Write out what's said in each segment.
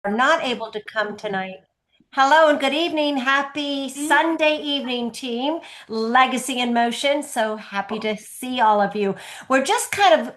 are not able to come tonight. Hello and good evening. Happy Sunday evening, team. Legacy in Motion. So happy to see all of you. We're just kind of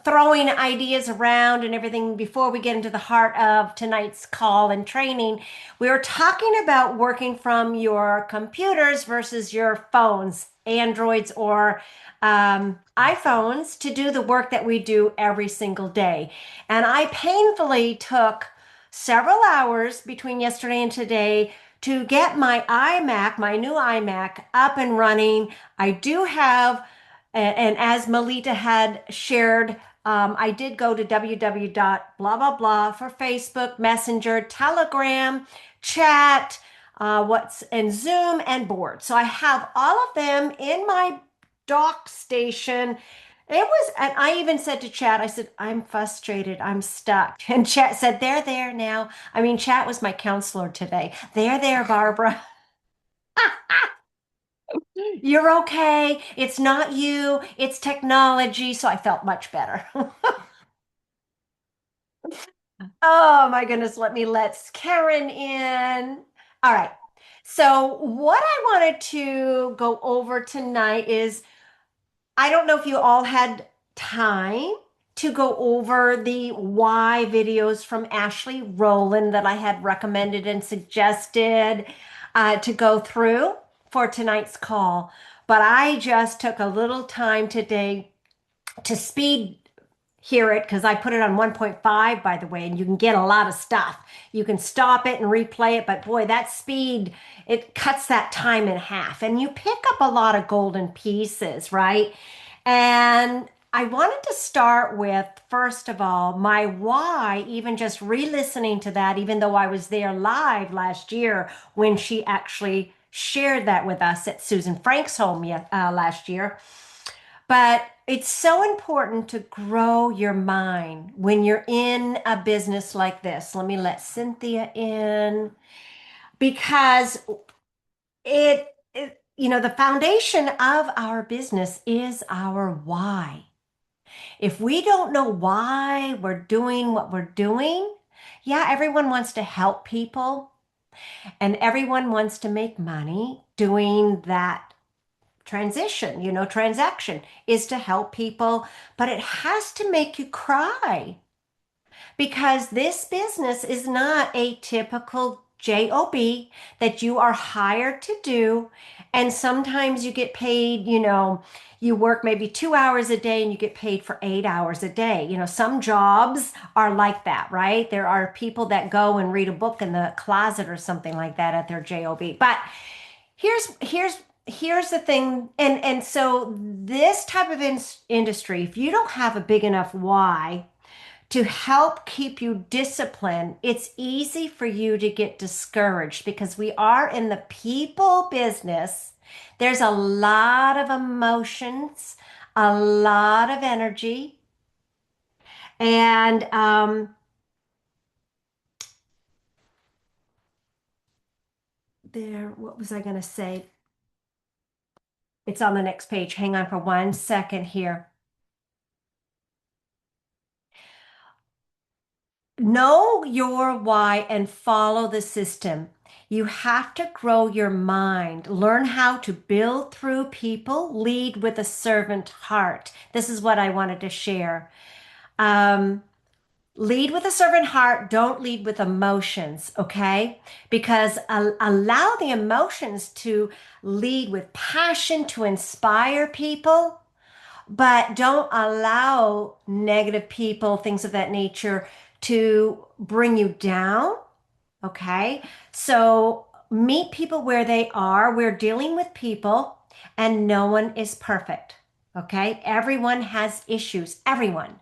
throwing ideas around and everything before we get into the heart of tonight's call and training. We were talking about working from your computers versus your phones, Androids or iPhones, to do the work that we do every single day. And I painfully took several hours between yesterday and today to get my iMac, my new iMac, up and running. I do have, and as Melita had shared, I did go to www dot blah blah blah for Facebook, Messenger, Telegram, chat, what's and Zoom and board. So I have all of them in my dock station. It was, and I even said to Chat, I said, I'm frustrated, I'm stuck. And Chat said, they're there now. I mean, Chat was my counselor today. They're there, Barbara. You're okay. It's not you, it's technology. So I felt much better. Oh my goodness, let Karen in. All right. So, what I wanted to go over tonight is I don't know if you all had time to go over the why videos from Ashley Rowland that I had recommended and suggested to go through for tonight's call. But I just took a little time today to speed hear it because I put it on 1.5, by the way, and you can get a lot of stuff. You can stop it and replay it, but boy, that speed, it cuts that time in half. And you pick up a lot of golden pieces, right? And I wanted to start with, first of all, my why, even just re-listening to that, even though I was there live last year when she actually shared that with us at Susan Frank's home last year. But it's so important to grow your mind when you're in a business like this. Let me let Cynthia in because the foundation of our business is our why. If we don't know why we're doing what we're doing, yeah, everyone wants to help people and everyone wants to make money doing that transaction is to help people, but it has to make you cry because this business is not a typical job that you are hired to do. And sometimes you get paid, you work maybe 2 hours a day and you get paid for 8 hours a day. Some jobs are like that, right? There are people that go and read a book in the closet or something like that at their job. But here's the thing, and so this type of industry, if you don't have a big enough why to help keep you disciplined, it's easy for you to get discouraged because we are in the people business. There's a lot of emotions, a lot of energy, and what was I going to say? It's on the next page. Hang on for 1 second here. Know your why and follow the system. You have to grow your mind, learn how to build through people, lead with a servant heart. This is what I wanted to share. Um, Lead with a servant heart, don't lead with emotions, okay? Because allow the emotions to lead with passion to inspire people, but don't allow negative people, things of that nature, to bring you down. Okay. So meet people where they are. We're dealing with people, and no one is perfect. Okay. Everyone has issues. Everyone.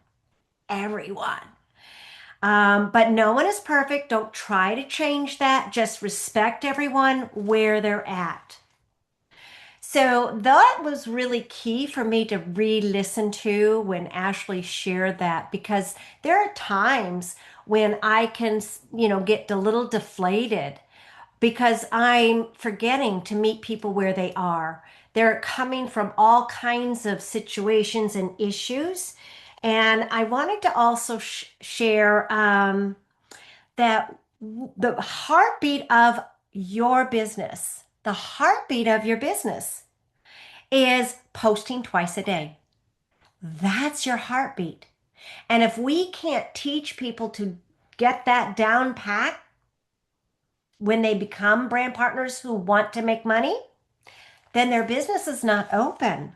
But no one is perfect. Don't try to change that. Just respect everyone where they're at. So that was really key for me to re-listen to when Ashley shared that because there are times when I can, get a little deflated because I'm forgetting to meet people where they are. They're coming from all kinds of situations and issues. And I wanted to also share that the heartbeat of your business, the heartbeat of your business is posting twice a day. That's your heartbeat. And if we can't teach people to get that down pat when they become brand partners who want to make money, then their business is not open.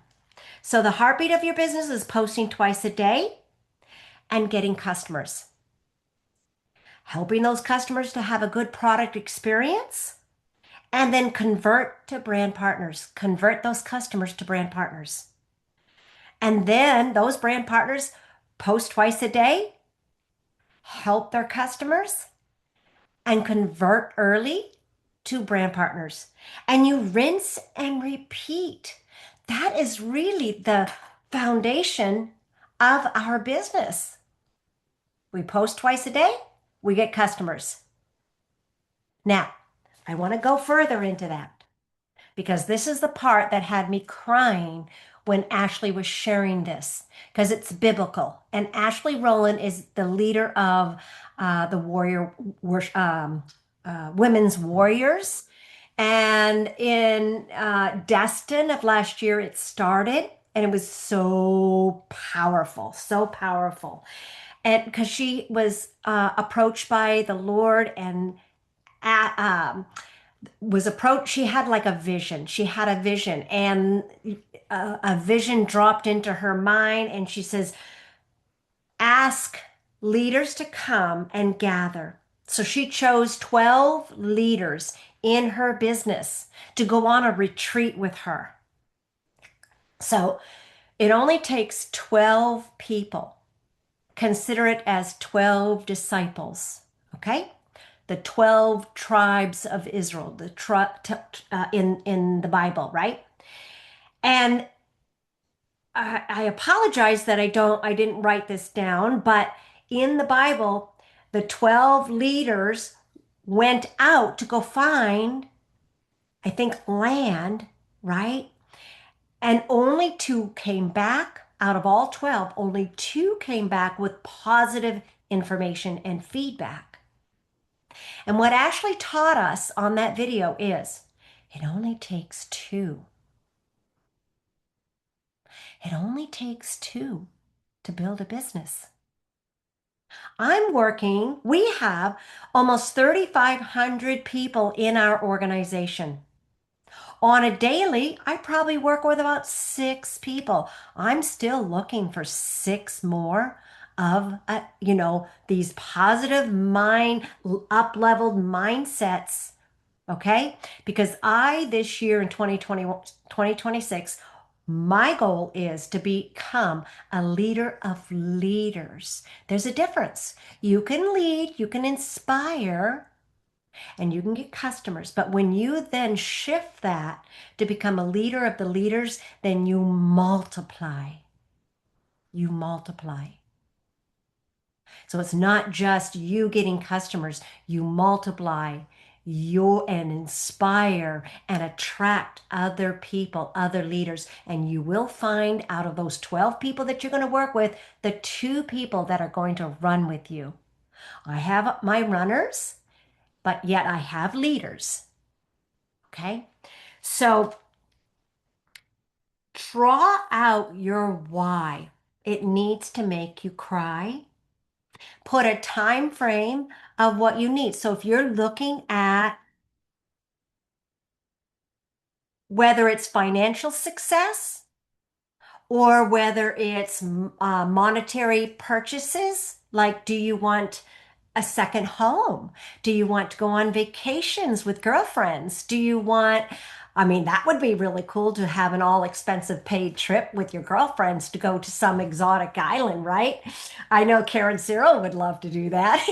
So the heartbeat of your business is posting twice a day and getting customers, helping those customers to have a good product experience, and then convert to brand partners, convert those customers to brand partners. And then those brand partners post twice a day, help their customers, and convert early to brand partners. And you rinse and repeat. That is really the foundation of our business. We post twice a day, we get customers. Now, I want to go further into that because this is the part that had me crying when Ashley was sharing this because it's biblical. And Ashley Rowland is the leader of the Women's Warriors. And in Destin of last year, it started and it was so powerful, so powerful. And because she was approached by the Lord and at, was approached, she had like a vision. She had a vision and a vision dropped into her mind. And she says, ask leaders to come and gather. So she chose 12 leaders in her business to go on a retreat with her. So it only takes 12 people. Consider it as 12 disciples, okay? The 12 tribes of Israel, in the Bible, right? And I apologize that I didn't write this down, but in the Bible, the 12 leaders went out to go find, I think, land, right? And only two came back out of all 12, only two came back with positive information and feedback. And what Ashley taught us on that video is it only takes two. It only takes two to build a business. We have almost 3,500 people in our organization. On a daily, I probably work with about 6 people. I'm still looking for 6 more of, these positive up-leveled mindsets. Okay? Because this year in 2026, my goal is to become a leader of leaders. There's a difference. You can lead, you can inspire, and you can get customers. But when you then shift that to become a leader of the leaders, then you multiply. You multiply. So it's not just you getting customers, you multiply and inspire and attract other people, other leaders. And you will find out of those 12 people that you're going to work with, the 2 people that are going to run with you. I have my runners, but yet I have leaders. Okay. So draw out your why. It needs to make you cry. Put a time frame of what you need. So if you're looking at whether it's financial success or whether it's monetary purchases, like do you want a second home? Do you want to go on vacations with girlfriends? That would be really cool to have an all expensive paid trip with your girlfriends to go to some exotic island, right? I know Karen Cyril would love to do that.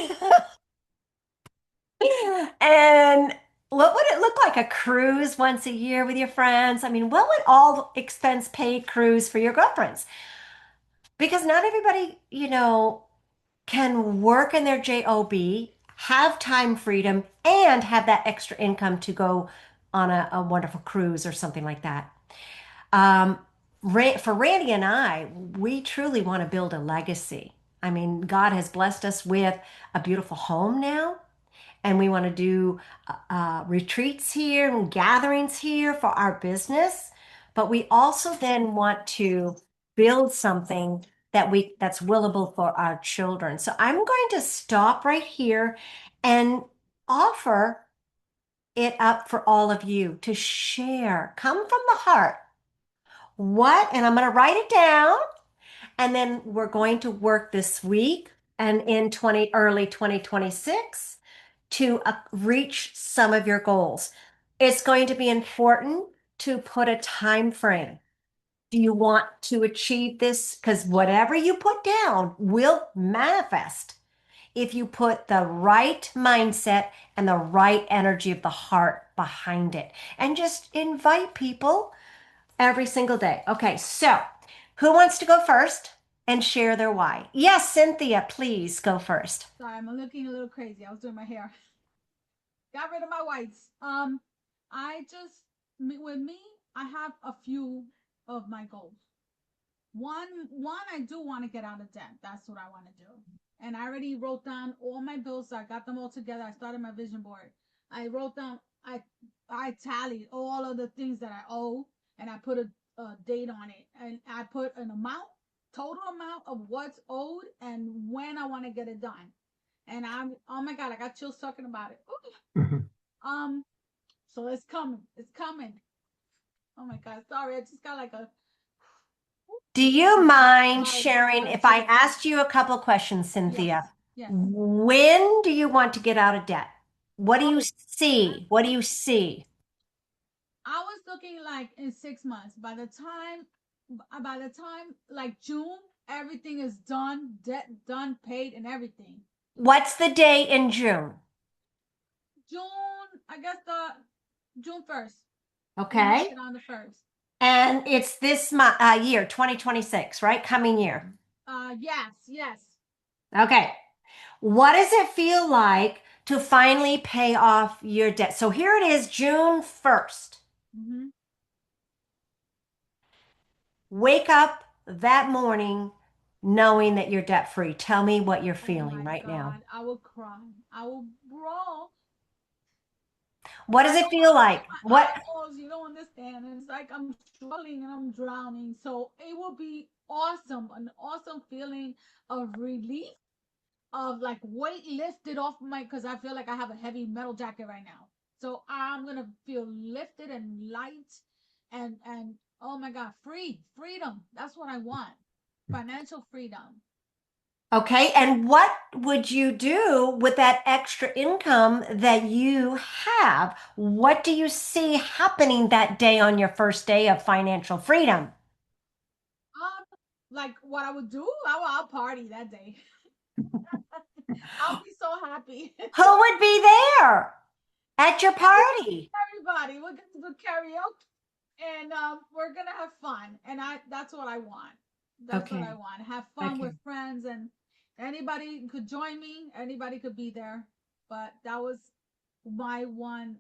And what would it look like? A cruise once a year with your friends? What would all expense paid cruise for your girlfriends? Because not everybody, can work in their job, have time freedom, and have that extra income to go on a wonderful cruise or something like that. For Randy and I, we truly want to build a legacy. I mean, God has blessed us with a beautiful home now, and we want to do retreats here and gatherings here for our business. But we also then want to build something that's willable for our children. So I'm going to stop right here and offer it up for all of you to share. Come from the heart. What? And I'm going to write it down. And then we're going to work this week and in early 2026 to reach some of your goals. It's going to be important to put a time frame. Do you want to achieve this? Because whatever you put down will manifest if you put the right mindset and the right energy of the heart behind it. And just invite people every single day. Okay, so who wants to go first and share their why? Yes, Cynthia, please go first. Sorry, I'm looking a little crazy. I was doing my hair. Got rid of my whites. I just with me, I have a few of my goals. One, I do want to get out of debt. That's what I want to do. And I already wrote down all my bills. So I got them all together. I started my vision board. I wrote down. I tallied all of the things that I owe, and I put a date on it, and I put an amount, total amount of what's owed, and when I want to get it done. And I'm, oh my god, I got chills talking about it. Um, so it's coming. It's coming. Oh my god, sorry, I just got like a Do you mind sharing got if I chills. asked you a couple questions, Yes, Cynthia? yes. When do you want to get out of debt? What do Oh, you see? What do you see? I was looking like in 6 months. By the time like June, everything is done, debt done, paid, and everything. What's the day in June? June, I guess the June 1st. We make Okay. it on the first. And it's this year, 2026, right? Coming year. Yes, yes. Okay. What does it feel like to finally pay off your debt? So here it is, June 1st. Hmm. Wake up that morning knowing that you're debt free. Tell me what you're Oh feeling my right now. God, I will cry. I will brawl. What does I it don't feel want to see like? my What? eyeballs. You don't understand. And it's like I'm struggling and I'm drowning. So it will be awesome, an awesome feeling of relief, of like weight lifted off my, because I feel like I have a heavy metal jacket right now. So I'm gonna feel lifted and light, and oh my God, freedom. That's what I want. Financial freedom. Okay. And what would you do with that extra income that you have? What do you see happening that day on your first day of financial freedom? Um, like what I would do, I'll party that day. I'll be so happy. Who would be there at your party? Everybody, we'll get to do karaoke, and we're gonna have fun. And that's what I want. That's what I Okay. want. Have fun with Okay. friends, and anybody could join me. Anybody could be there. But that was my one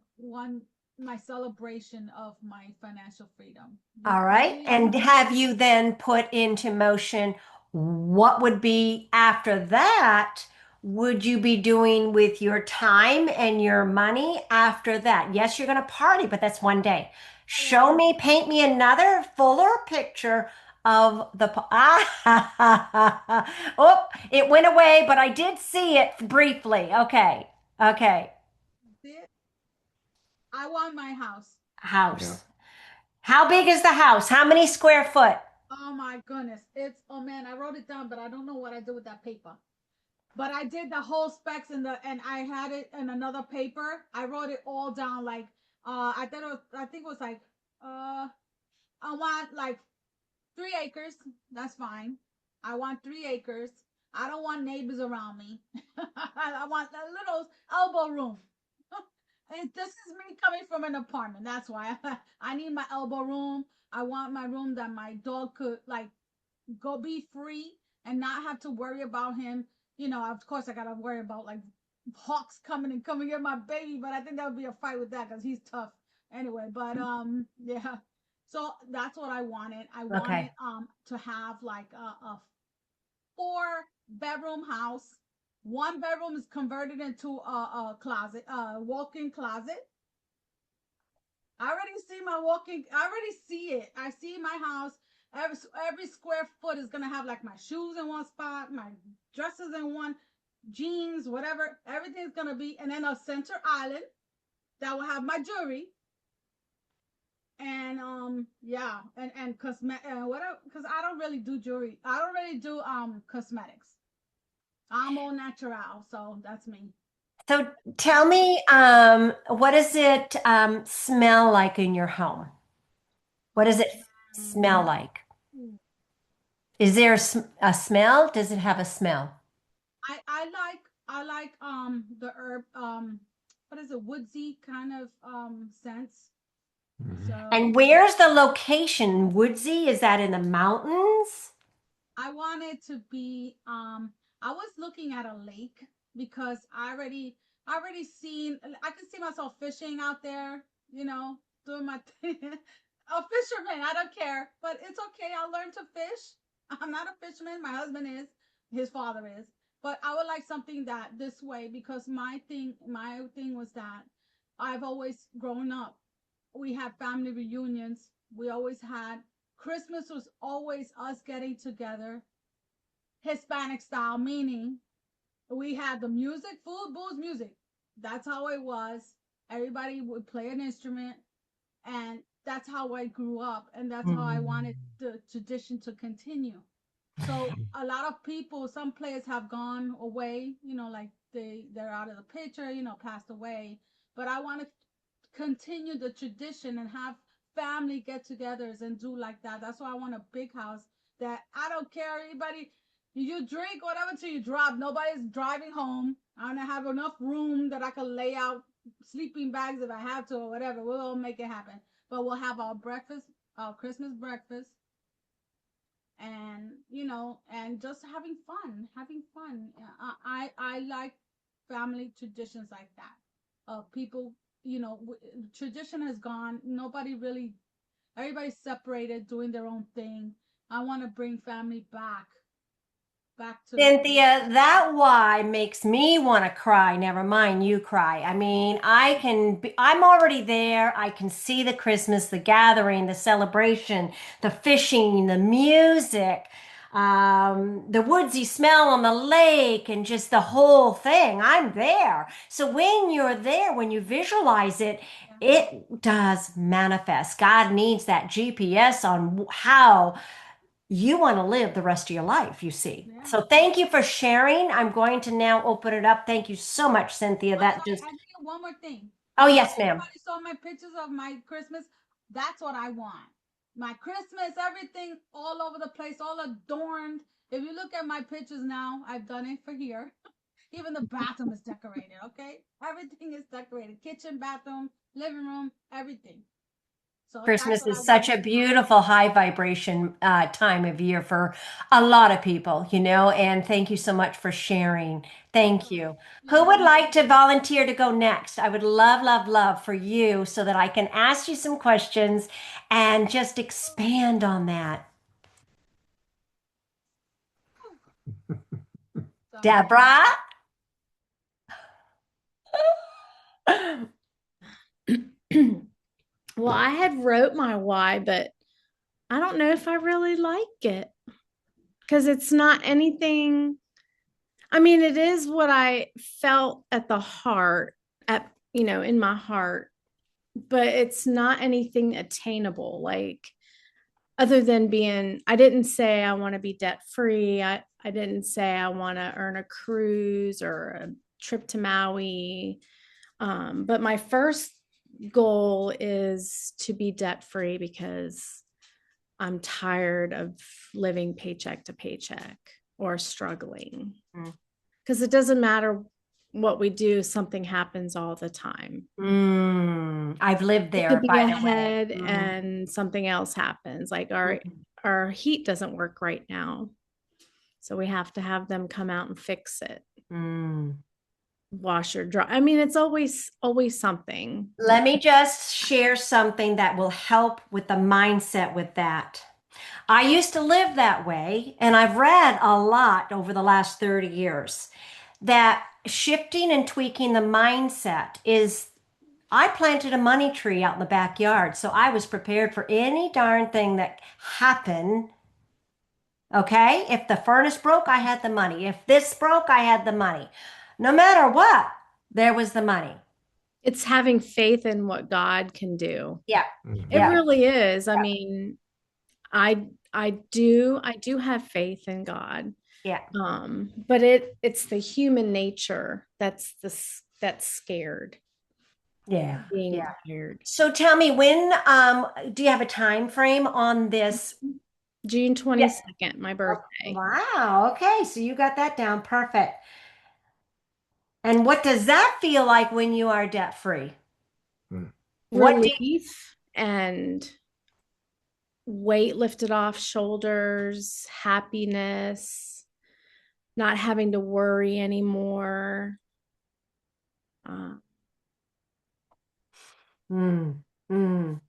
my celebration of my financial freedom. All right. Really, And have you then put into motion what would be after that? Would you be doing with your time and your money after that? Yes, you're going to party, but that's one day. Show yeah. me, paint me another fuller picture of the. Oh, it went away, but I did see it briefly. Okay. Okay. I want my house. House. Yeah. How big is the house? How many square foot? Oh my goodness. It's, oh man, I wrote it down, but I don't know what I did with that paper. But I did the whole specs and I had it in another paper. I wrote it all down like I think it was like uh I want like 3 acres. That's fine. I want 3 acres. I don't want neighbors around me. I want a little elbow room. This is me coming from an apartment. That's why I need my elbow room. I want my room that my dog could like go be free and not have to worry about him. You know, of course, I gotta worry about like hawks coming and coming get my baby, but I think that would be a fight with that because he's tough anyway. But yeah. So that's what I wanted. I wanted Okay. to have like a four. bedroom house. One bedroom is converted into a closet, a walk-in closet. I already see my walking. I already see it. I see my house. Every square foot is gonna have like my shoes in one spot, my dresses in one, jeans, whatever. Everything's gonna be, and then a center island that will have my jewelry and yeah, and cosmetic whatever. Because I don't really do jewelry. I don't really do cosmetics. I'm all natural, so that's me. So tell me, what does it smell like in your home? What does it smell Um, like? Is there a smell? Does it have a smell? I like the herb what is it, woodsy kind of scents. And So where's the location? Woodsy? Is that in the mountains? I wanted to be I was looking at a lake because I already seen I can see myself fishing out there, doing my thing. A fisherman, I don't care, but it's okay. I'll learn to fish. I'm not a fisherman. My husband is, his father is. But I would like something that this way because my thing was that I've always grown up. We had family reunions. We always had Christmas was always us getting together, Hispanic style, meaning we had the music, food, booze, music. That's how it was. Everybody would play an instrument, and that's how I grew up, and that's how I wanted Mm. the tradition to continue. So a lot of people, some players have gone away, like they're out of the picture, passed away. But I want to continue the tradition and have family get-togethers and do like that. That's why I want a big house that I don't care anybody. You drink whatever till you drop. Nobody's driving home. I want to have enough room that I can lay out sleeping bags if I have to or whatever. We'll make it happen. But we'll have our breakfast, our Christmas breakfast, and and just having fun. I like family traditions like that. People, tradition has gone. Nobody really, everybody's separated, doing their own thing. I want to bring family back to Cynthia, that why makes me want to cry. Never mind, you cry. I mean, I'm already there. I can see the Christmas, the gathering, the celebration, the fishing, the music, the woodsy smell on the lake, and just the whole thing. I'm there. So when you're there, when you visualize it, yeah, it does manifest. God needs that GPS on how you want to live the rest of your life, you see. yeah. So thank you for sharing. I'm going to now open it up. Thank you so much, Cynthia. I'm That sorry, just, I did one more thing. oh, I know yes, ma'am. everybody saw my pictures of my Christmas. That's what I want. My Christmas, everything all over the place, all adorned. If you look at my pictures now, I've done it for here. Even the bathroom is decorated, okay? Everything is decorated. Kitchen, bathroom, living room, everything. So that's Christmas what I is such wanted a to beautiful high vibration time of year for a lot of people, and thank you so much for sharing. Thank welcome. you. You're Who would welcome. like to volunteer to go next? I would love, love, love for you so that I can ask you some questions and just expand on that. Sorry. Deborah? Well, I had wrote my why, but I don't know if I really like it because it's not anything. I mean, it is what I felt at the heart, in my heart, but it's not anything attainable. Like, other than I didn't say I want to be debt free. I didn't say I want to earn a cruise or a trip to Maui. But my first goal is to be debt free because I'm tired of living paycheck to paycheck or struggling. Because it doesn't matter what we do, something happens all the time. I've lived We could there, be by the way. ahead and something else happens. Like our heat doesn't work right now. So we have to have them come out and fix it. Mm. Washer, dry. I mean, it's always something. Let me just share something that will help with the mindset with that. I used to live that way, and I've read a lot over the last 30 years that shifting and tweaking the mindset is. I planted a money tree out in the backyard, so I was prepared for any darn thing that happened. Okay? If the furnace broke, I had the money. If this broke, I had the money. No matter what, there was the money. It's having faith in what God can do. Yeah. It Yeah. really is. I mean, I do have faith in God. Yeah. But it's the human nature that's scared, Yeah. being Yeah. scared. So tell me, when do you have a time frame on this? June Yeah. 22nd, my Oh, birthday. wow. Okay. So you got that down. Perfect. And what does that feel like when you are debt free? Mm. What do Relief and weight lifted off shoulders, happiness, not having to worry anymore. Uh, Mm, mm,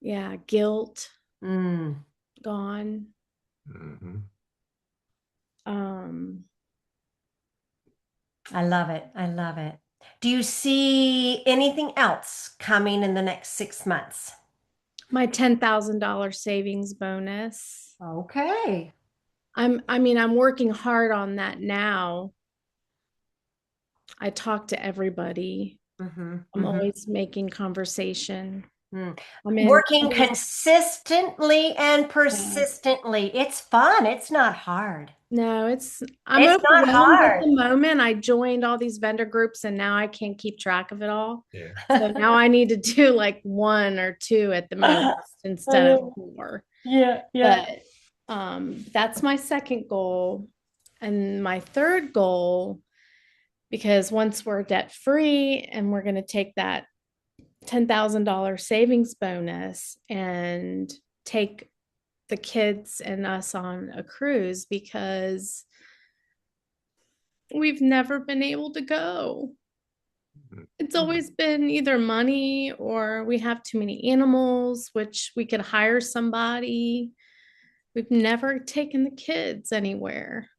yeah, guilt mm. gone. Mhm. Um, I love it. I love it. Do you see anything else coming in the next 6 months? my $10,000 savings bonus. Okay. I'm working hard on that now. I talk to everybody. Mm-hmm, I'm mm-hmm, always making conversation. mm. I'm in Working consistently and yeah. persistently. It's fun. It's not hard. No, I'm It's not overwhelmed at hard. the moment. I joined all these vendor groups and now I can't keep track of it all. Yeah. So now I need to do like one or two at the most instead of four. Yeah, yeah. But that's my second goal. And my third goal, because once we're debt free and we're going to take that $10,000 savings bonus and take the kids and us on a cruise, because we've never been able to go. It's always been either money or we have too many animals, which we could hire somebody. We've never taken the kids anywhere.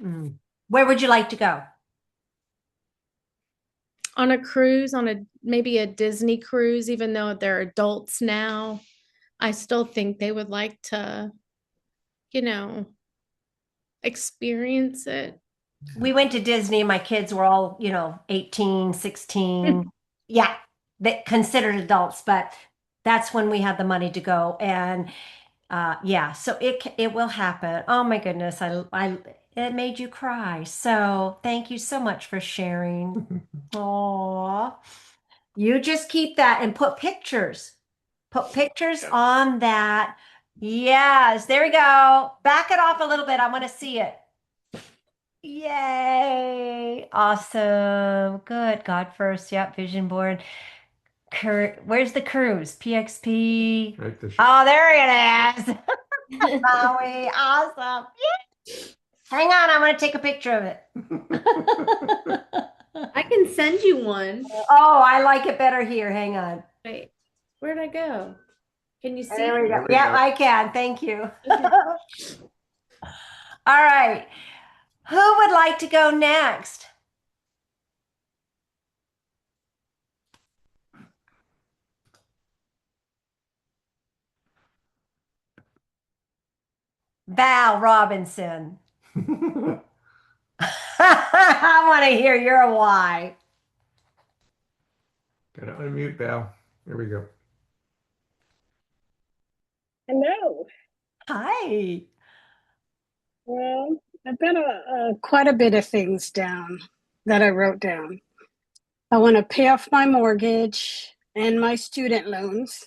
Mm. Where would you like to go? On a cruise, on maybe a Disney cruise, even though they're adults now, I still think they would like to, you know, experience it. We went to Disney. My kids were all, 18, 16. Yeah, they considered adults, but that's when we had the money to go. And yeah, so it will happen. Oh my goodness, I it made you cry. So thank you so much for sharing. Aw. You just keep that and put pictures. Put pictures on that. Yes, there we go. Back it off a little bit. I want to see it. Yay. Awesome. Good. God first. Yep. Vision board. Where's the cruise? PXP. Right, Oh, there it is. Maui. Awesome. Hang on. I'm going to take a picture of it. I can send you one. Oh, I like it better here. Hang on. Wait, where'd I go? Can you see? There we go. There we Yeah, go. I can. Thank you. Okay. All right. Who would like to go next? Val Robinson. I want to hear your why. Gotta unmute Val. There we go. Hello. Hi. Well, I've got quite a bit of things down that I wrote down. I want to pay off my mortgage and my student loans.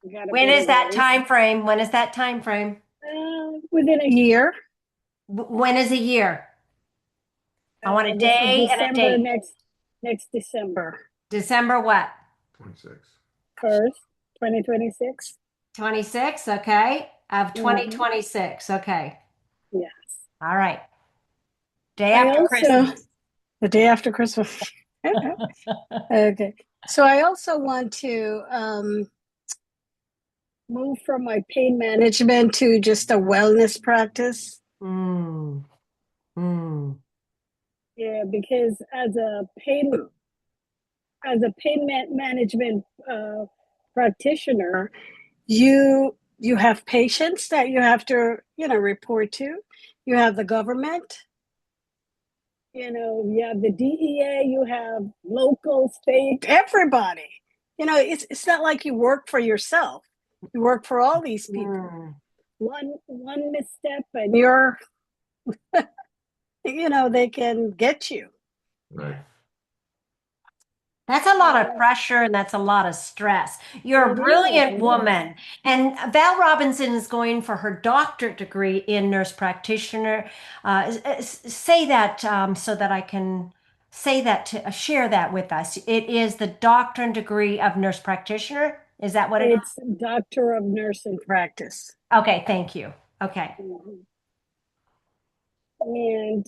When is that time frame? When is that time frame? Within a year. When is a year? I want a This is day and a December date. next December December what? 26. 1st, 2026. 26, okay. Of Mhm. 2026, okay. Yes. All right. Day I after also Christmas. the day after Christmas. Okay. So I also want to move from my pain management to just a wellness practice. Mm, mm. Yeah, because management practitioner, you have patients that you have to report to. You have the government. You have the DEA. You have local, state, everybody. It's not like you work for yourself. You work for all these people. Mm. One misstep and they can get you. Right. That's a lot of pressure and that's a lot of stress. You're a It is. brilliant woman. And Val Robinson is going for her doctorate degree in nurse practitioner. Say that so that I can say that to share that with us. It is the doctorate degree of nurse practitioner. Is that what it is? It's Doctor of Nursing Practice. Okay, thank you. Okay. Mhm. And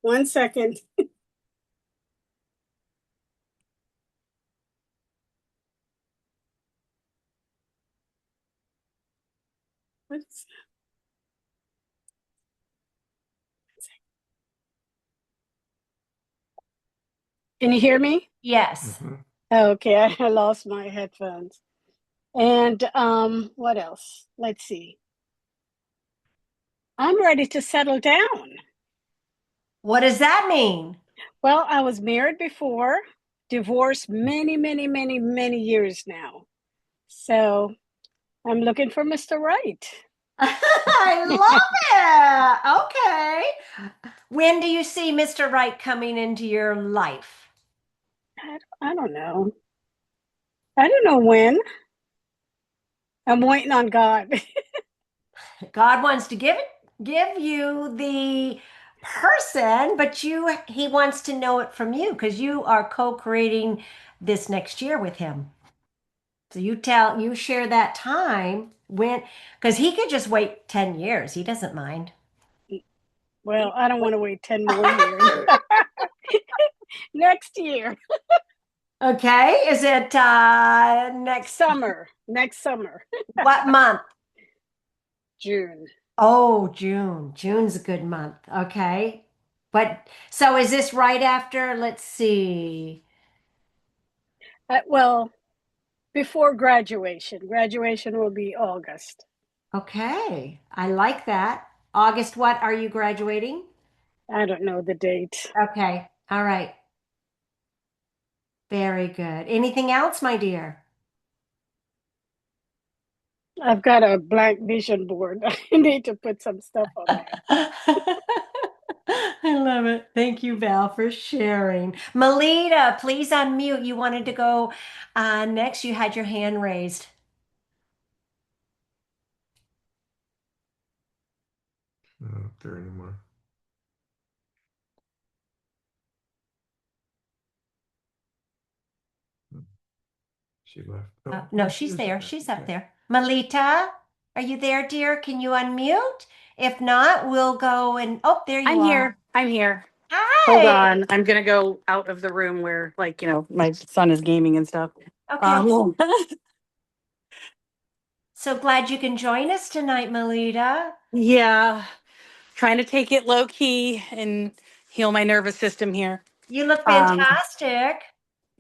one second. What's- Can you hear me? Yes. Mhm. Okay, I lost my headphones. And what else? Let's see. I'm ready to settle down. What does that mean? Well, I was married before, divorced many, many, many, many years now. So I'm looking for Mr. Right. I love it. Okay. When do you see Mr. Right coming into your life? I don't know. I don't know when. I'm waiting on God. God wants to give you the person, but he wants to know it from you because you are co-creating this next year with him. So you share that time when because he could just wait 10 years. He doesn't mind. Well, I don't want to wait 10 more years. Next year, Okay. Is it next summer, what month? June. Oh, June. June's a good month. Okay. But so is this right after, let's see. Well, before graduation. Graduation will be August. Okay. I like that. August, what are you graduating? I don't know the date. Okay. All right. Very good. Anything else, my dear? I've got a blank vision board. I need to put some stuff on there. I love it. Thank you, Val, for sharing. Melita, please unmute. You wanted to go next. You had your hand raised. Not up there anymore. She left. Oh, No, she she's is there. back. She's up Okay. there. Melita, are you there, dear? Can you unmute? If not, we'll go and oh, there you I'm are. here. I'm here. Hold Hi. on. I'm gonna go out of the room where, like, my son is gaming and stuff. Okay. Um, So glad you can join us tonight, Melita. yeah, trying to take it low key and heal my nervous system here. You look Um, fantastic.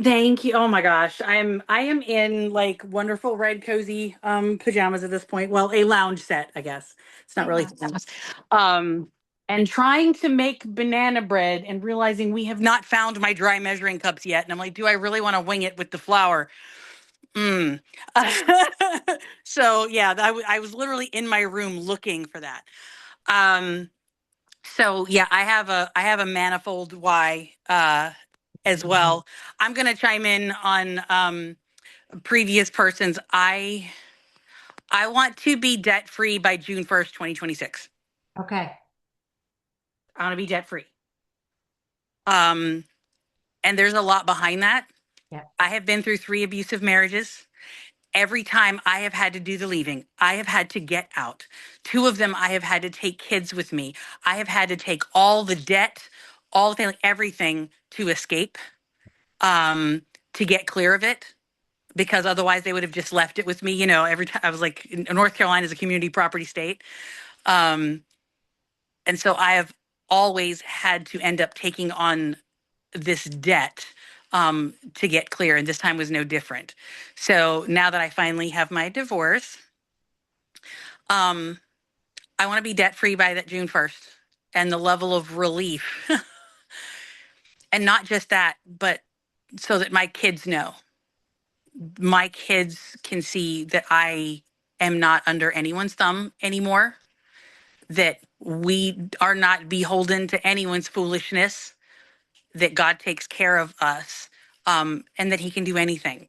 Thank you. Oh my gosh, I am in like wonderful red cozy pajamas at this point. Well, a lounge set, I guess. It's not really Yeah. pajamas. Um, and trying to make banana bread and realizing we have not found my dry measuring cups yet. And I'm like, do I really want to wing it with the flour? Mm. So yeah, I was literally in my room looking for that. Um, so yeah, I have a manifold Y as well. I'm gonna chime in on previous persons. I want to be debt free by June 1st, 2026. Okay. I want to be debt free. Um, and there's a lot behind that. Yeah. I have been through 3 abusive marriages. Every time I have had to do the leaving, I have had to get out. 2 of them, I have had to take kids with me. I have had to take all the debt, all the family, everything to escape, to get clear of it. because otherwise they would have just left it with me. You know, every time I was like, North Carolina is a community property state. And so I have always had to end up taking on this debt to get clear. And this time was no different. So now that I finally have my divorce, I want to be debt free by that June 1st. And the level of relief, and not just that, but so that my kids know, my kids can see that I am not under anyone's thumb anymore, that we are not beholden to anyone's foolishness, that God takes care of us, and that He can do anything,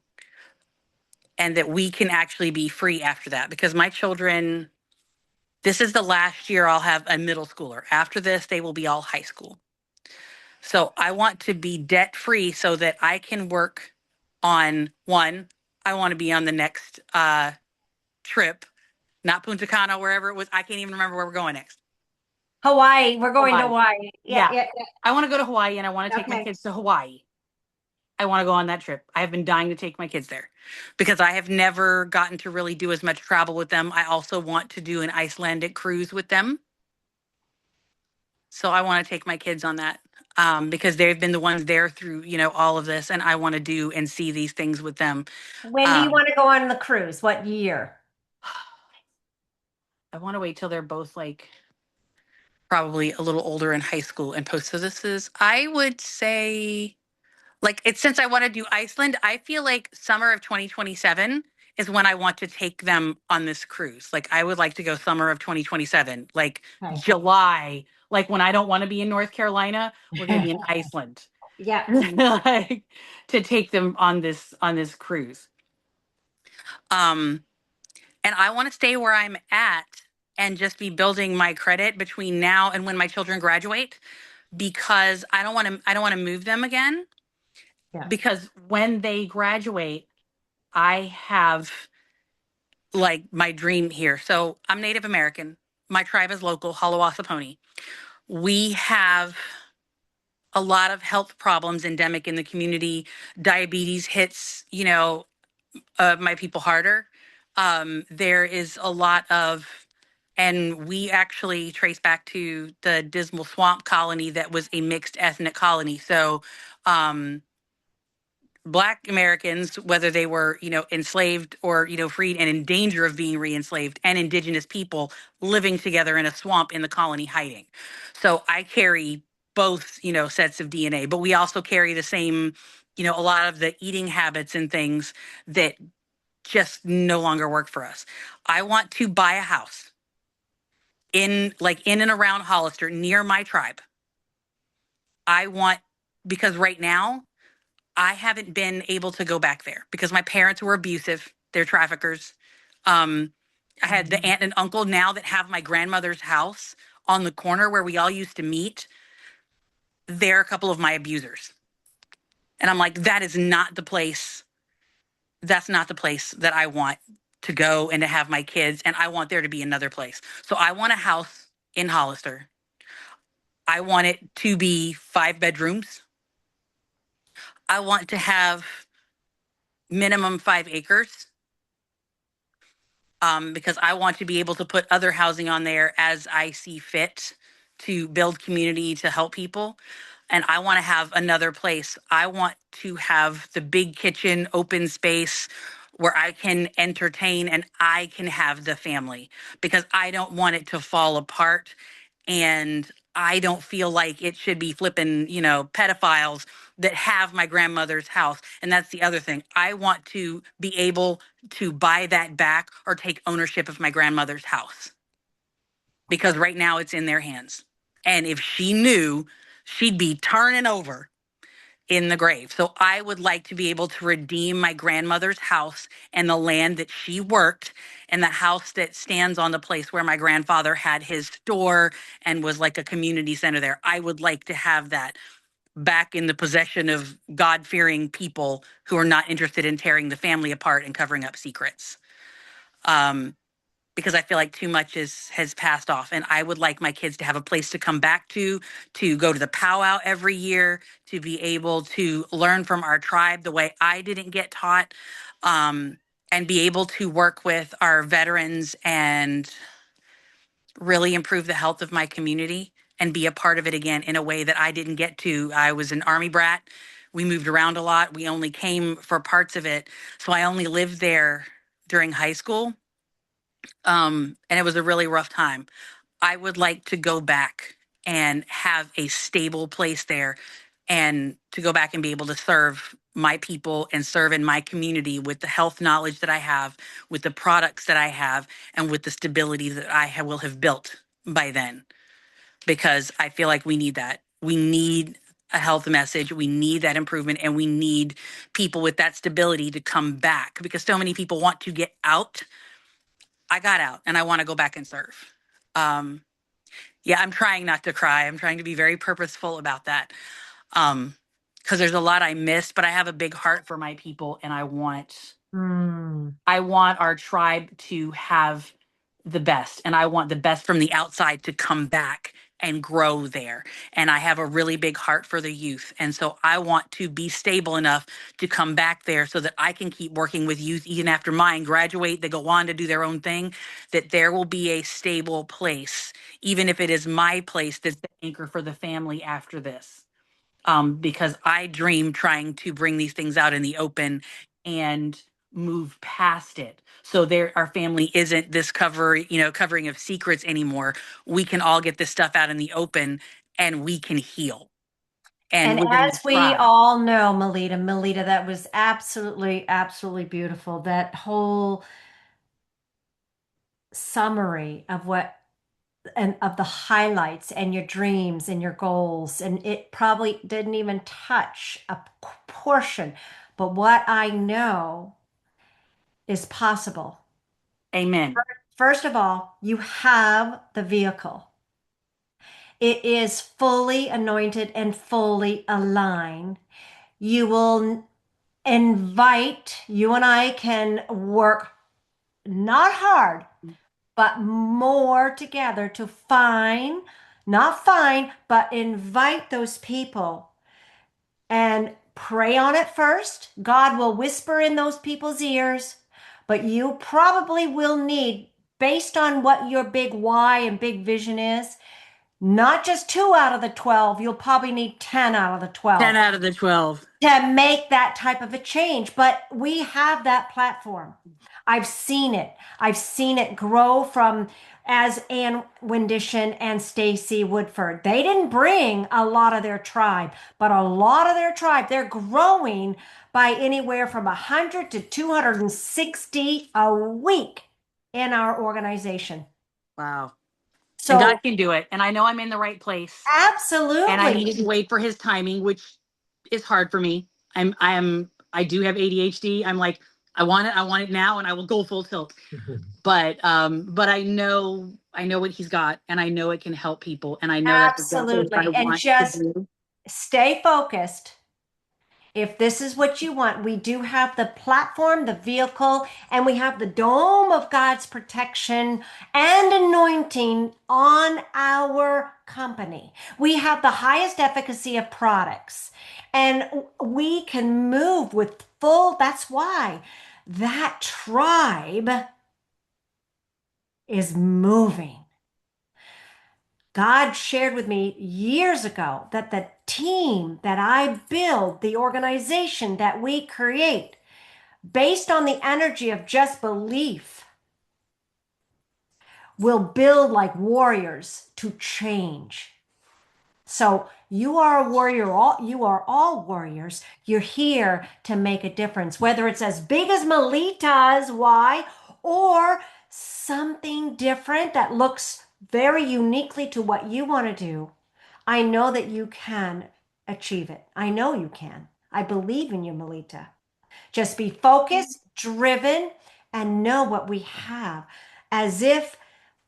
and that we can actually be free after that. Because my children, this is the last year I'll have a middle schooler. After this, they will be all high school. So I want to be debt free so that I can work on one. I want to be on the next trip, not Punta Cana, wherever it was. I can't even remember where we're going next. Hawaii. We're going to Hawaii. Hawaii. Yeah. Yeah. I want to go to Hawaii, and I want to take my Okay. kids to Hawaii. I want to go on that trip. I have been dying to take my kids there because I have never gotten to really do as much travel with them. I also want to do an Icelandic cruise with them. So I want to take my kids on that because they've been the ones there through, you know, all of this. And I want to do and see these things with them. When do you want to go on the cruise? What year? I want to wait till they're both like probably a little older in high school and post. So this is, I would say, like, it's since I want to do Iceland, I feel like summer of 2027 is when I want to take them on this cruise. Like, I would like to go summer of 2027, like Okay. July, like when I don't want to be in North Carolina, we're going to be in Iceland. Yeah. Like, to take them on this cruise. And I want to stay where I'm at and just be building my credit between now and when my children graduate, because I don't want to move them again. Yeah. Because when they graduate, I have like my dream here. So I'm Native American. My tribe is local, Halawasaponi. We have a lot of health problems endemic in the community. Diabetes hits, you know, my people harder. There is a lot of, and we actually trace back to the Dismal Swamp colony that was a mixed ethnic colony. So, Black Americans, whether they were, you know, enslaved or, you know, freed and in danger of being re-enslaved, and indigenous people living together in a swamp in the colony hiding. So I carry both, you know, sets of DNA, but we also carry the same, you know, a lot of the eating habits and things that just no longer work for us. I want to buy a house in and around Hollister near my tribe. I want, because right now I haven't been able to go back there because my parents were abusive. They're traffickers. I had the aunt and uncle now that have my grandmother's house on the corner where we all used to meet. They're a couple of my abusers. And I'm like, that is not the place. That's not the place that I want to go and to have my kids. And I want there to be another place. So I want a house in Hollister. I want it to be 5 bedrooms. I want to have minimum 5 acres. Because I want to be able to put other housing on there as I see fit to build community, to help people. And I want to have another place. I want to have the big kitchen, open space where I can entertain and I can have the family, because I don't want it to fall apart. And I don't feel like it should be flipping, you know, pedophiles that have my grandmother's house. And that's the other thing. I want to be able to buy that back or take ownership of my grandmother's house, because right now it's in their hands. And if she knew, she'd be turning over in the grave. So I would like to be able to redeem my grandmother's house and the land that she worked, and the house that stands on the place where my grandfather had his store and was like a community center there. I would like to have that back in the possession of God-fearing people who are not interested in tearing the family apart and covering up secrets. because I feel like too much has passed off. And I would like my kids to have a place to come back to go to the powwow every year, to be able to learn from our tribe the way I didn't get taught, and be able to work with our veterans and really improve the health of my community and be a part of it again in a way that I didn't get to. I was an Army brat. We moved around a lot. We only came for parts of it. So I only lived there during high school. And it was a really rough time. I would like to go back and have a stable place there, and to go back and be able to serve my people and serve in my community with the health knowledge that I have, with the products that I have, and with the stability that will have built by then. Because I feel like we need that. We need a health message. We need that improvement, and we need people with that stability to come back, because so many people want to get out. I got out and I want to go back and serve. Um, yeah, I'm trying not to cry. I'm trying to be very purposeful about that. Because there's a lot I missed, but I have a big heart for my people, and I want our tribe to have the best, and I want the best from the outside to come back and grow there. And I have a really big heart for the youth. And so I want to be stable enough to come back there so that I can keep working with youth even after mine graduate, they go on to do their own thing, that there will be a stable place, even if it is my place that's the anchor for the family after this. Because I dream trying to bring these things out in the open and move past it. So our family isn't this covering of secrets anymore. We can all get this stuff out in the open, and we can heal. And And we're going to as we try. all know, Melita, that was absolutely, absolutely beautiful. That whole summary of what and of the highlights and your dreams and your goals. And it probably didn't even touch a portion. But what I know is possible. Amen. First of all, you have the vehicle. It is fully anointed and fully aligned. You will invite, you and I can work not hard, but more together to not find, but invite those people and pray on it first. God will whisper in those people's ears, but you probably will need, based on what your big why and big vision is, not just 2 out of the 12, you'll probably need 10 out of the 10 12 out of the 12. to make that type of a change. But we have that platform. I've seen it. I've seen it grow from as Ann Windishin and Stacy Woodford. They didn't bring a lot of their tribe, but a lot of their tribe, they're growing by anywhere from 100 to 260 a week in our organization. Wow. And God So can do it. And I know I'm in the right place. And I absolutely. need to wait for his timing, which is hard for me. I do have ADHD. I'm like, I want it now, and I will go full tilt. But I know what he's got, and I know it can help people, and I know that's exactly what I Absolutely. And want to just do. stay focused. If this is what you want, we do have the platform, the vehicle, and we have the dome of God's protection and anointing on our company. We have the highest efficacy of products, and we can move with full. That's why that tribe is moving. God shared with me years ago that the team that I build, the organization that we create, based on the energy of just belief, will build like warriors to change. So you are a warrior, you are all warriors. You're here to make a difference, whether it's as big as Melita's why or something different that looks very uniquely to what you want to do. I know that you can achieve it. I know you can. I believe in you, Melita. Just be focused, driven, and know what we have as if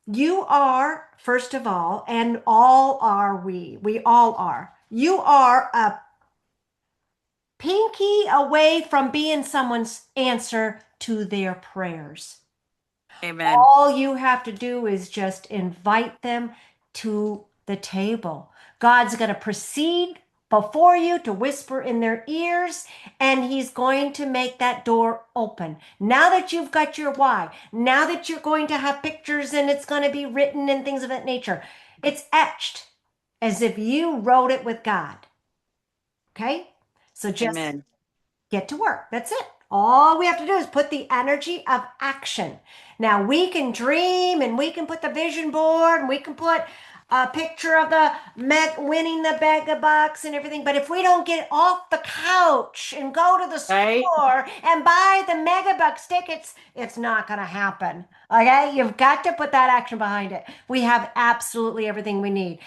you are, first of all, and all are we all are. You are a pinky away from being someone's answer to their prayers. Amen. All you have to do is just invite them to the table. God's going to proceed before you to whisper in their ears, and He's going to make that door open. Now that you've got your why, now that you're going to have pictures and it's going to be written and things of that nature, it's etched as if you wrote it with God. Okay? So just Amen. get to work. That's it. All we have to do is put the energy of action. Now we can dream and we can put the vision board and we can put a picture of the winning the mega bucks and everything. But if we don't get off the couch and go to the Right? store and buy the mega bucks tickets, it's not going to happen. Okay. You've got to put that action behind it. We have absolutely everything we need.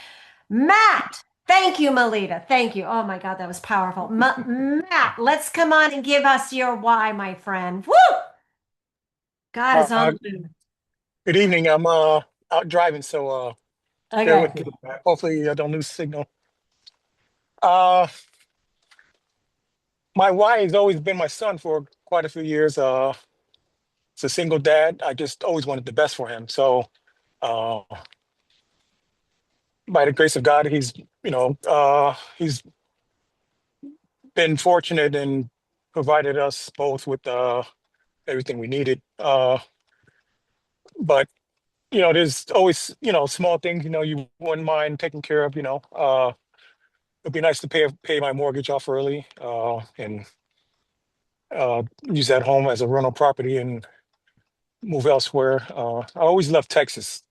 Matt, thank you, Melita. Thank you. Oh my God, that was powerful. Matt, let's come on and give us your why, my friend. Woo! God is on Uh, the move. Good evening. I'm out driving, so bear Okay. with me. Hopefully, I don't lose signal. Uh, my why has always been my son for quite a few years. It's a single dad. I just always wanted the best for him. So, uh, by the grace of God, he's been fortunate and provided us both with everything we needed. But there's always small things you wouldn't mind taking care of. It'd be nice to pay my mortgage off early, and use that home as a rental property and move elsewhere. I always loved Texas,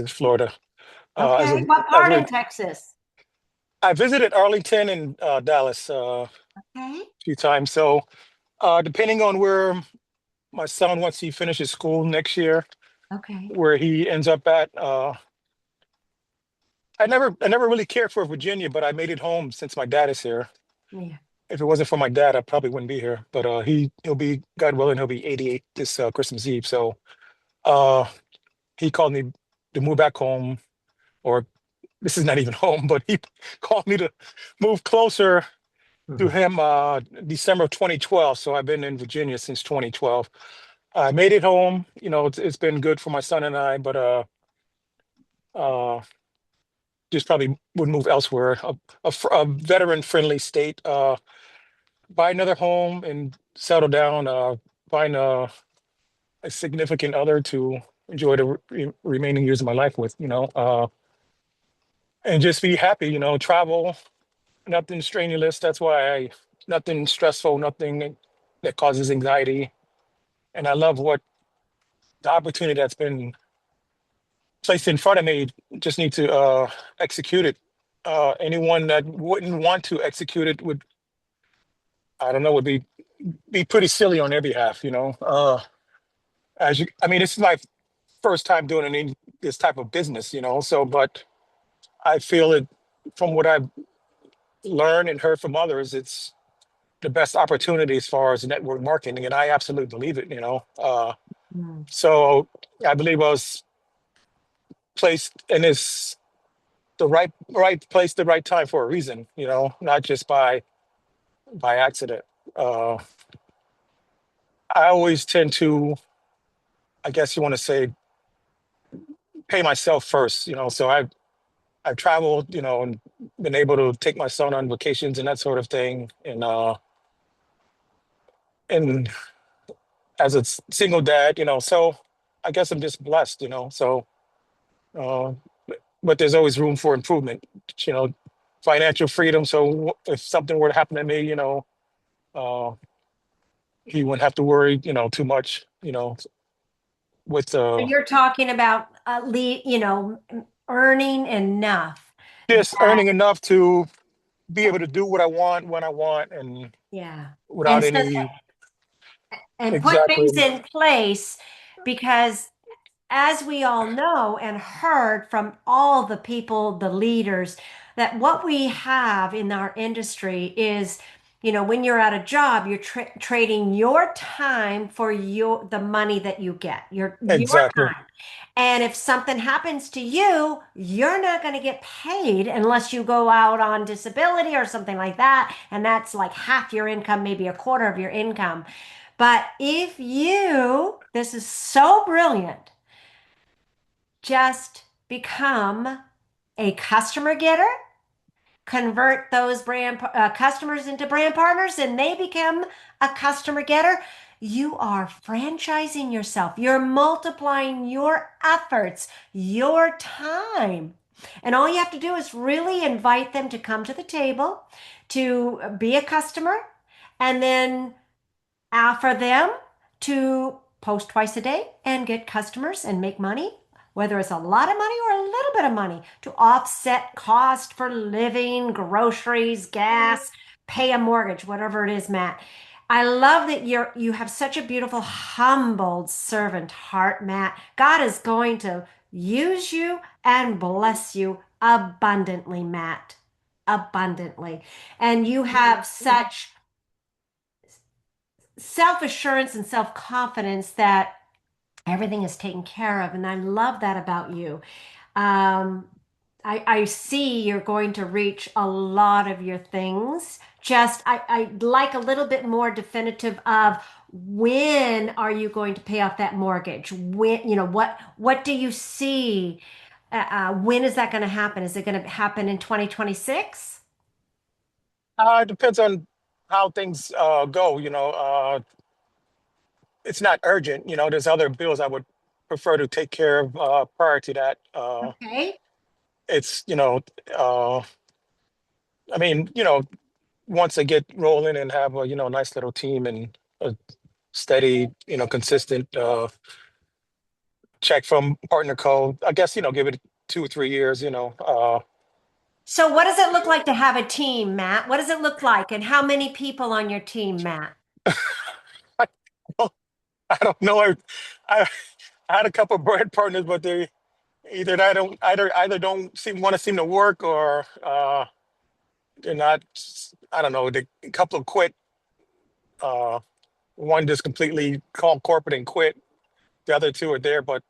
Florida. As Okay. a What as part a in Texas? I visited Arlington and Dallas a Okay. few times. So depending on where my son, once he finishes school next year, Okay. where he ends up at, I never really cared for Virginia, but I made it home since my dad is here. Yeah. If it wasn't for my dad, I probably wouldn't be here. But he'll be, God willing, he'll be 88 this Christmas Eve. So uh, he called me to move back home, or this is not even home, but he called me to move closer to Mhm. him December of 2012. So I've been in Virginia since 2012. I made it home. It's been good for my son and I, but uh, just probably would move elsewhere, a veteran-friendly state, buy another home and settle down, find a significant other to enjoy the remaining years of my life with, and just be happy, travel, nothing strenuous. That's why nothing stressful, nothing that causes anxiety. And I love what the opportunity that's been placed in front of me, just need to execute it. Anyone that wouldn't want to execute it would, I don't know, would be pretty silly on their behalf, I mean, this is my first time doing this type of business, so, but I feel it from what I've learned and heard from others, it's the best opportunity as far as network marketing, and I absolutely believe it. Mm. So I believe I was placed in this the right place, the right time for a reason. Not just by accident. Uh, I always tend to, I guess you want to say, pay myself first. So I've traveled, and been able to take my son on vacations and that sort of thing, and as a single dad, so I guess I'm just blessed, so uh, but there's always room for improvement, you know, financial freedom. So if something were to happen to me, uh, he wouldn't have to worry, too much, with So you're talking about earning enough. just earning enough to be able to do what I want when I want, and Yeah. without And so any and put things exactly in place because as we all know and heard from all the people, the leaders, that what we have in our industry is, when you're at a job, you're trading your time for the money that you get, your exactly time. And if something happens to you, you're not going to get paid unless you go out on disability or something like that. And that's like half your income, maybe a quarter of your income. But if this is so brilliant, just become a customer getter, convert those customers into brand partners, and they become a customer getter. You are franchising yourself. You're multiplying your efforts, your time. And all you have to do is really invite them to come to the table, to be a customer, and then for them to post twice a day and get customers and make money, whether it's a lot of money or a little bit of money, to offset cost for living, groceries, gas, pay a mortgage, whatever it is, Matt. I love that you have such a beautiful, humbled servant heart, Matt. God is going to use you and bless you abundantly, Matt. Abundantly. And you have such self assurance and self confidence that everything is taken care of. And I love that about you. Um, I see you're going to reach a lot of your things. Just, I'd like a little bit more definitive of when are you going to pay off that mortgage? When, what do you see? When is that going to happen? Is it going to happen in 2026? It depends on how things go. It's not urgent. There's other bills I would prefer to take care of prior to that. Okay. It's, I mean, once I get rolling and have a, nice little team and a steady, consistent check from partner code, I guess, give it 2 or 3 years, So, what does it look like to have a team, Matt? What does it look like, and how many people on your team, Matt? I, I don't know. I, I had a couple of brand partners, but they either don't seem to work, or they're not. I don't know. A couple of quit. Uh, One just completely called corporate and quit. The other two are there, but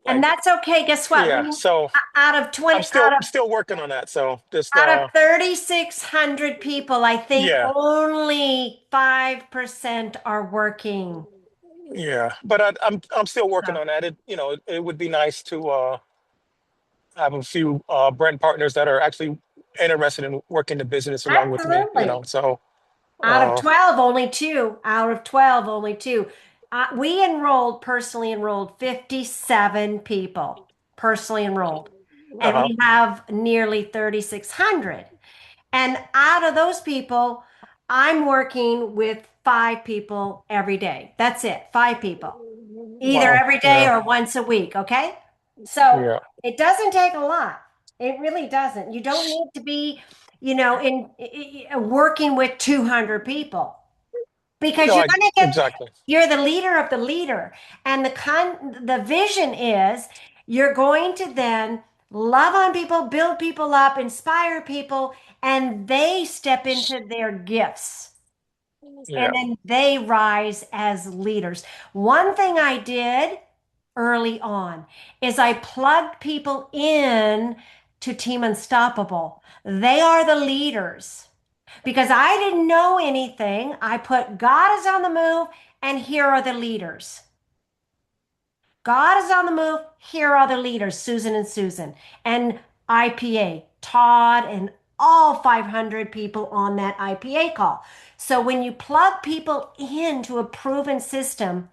And like, that's okay. Guess what? yeah. So Out of I'm 20, still working on that. So just out of 3,600 people, I think yeah, only 5% are working. yeah. But I'm still working So, on that. It would be nice to have a few brand partners that are actually interested in working the business along with me. absolutely. So Out of uh, 12, only two. Out of 12, only two. We personally enrolled 57 people, personally enrolled. And uh we have nearly 3,600. And out of those people, I'm working with 5 people every day. That's it, 5 people, either wow, every day yeah, or once a week. Okay. So yeah. it doesn't take a lot. It really doesn't. You don't need to be, working with 200 people because No, you're I going to get, exactly, you're the leader of the leader. And the vision is you're going to then love on people, build people up, inspire people, and they step into their gifts and yeah, then they rise as leaders. One thing I did early on is I plugged people in to Team Unstoppable. They are the leaders because I didn't know anything. I put God is on the move and here are the leaders. God is on the move. Here are the leaders, Susan and Susan, and IPA, Todd, and all 500 people on that IPA call. So when you plug people into a proven system,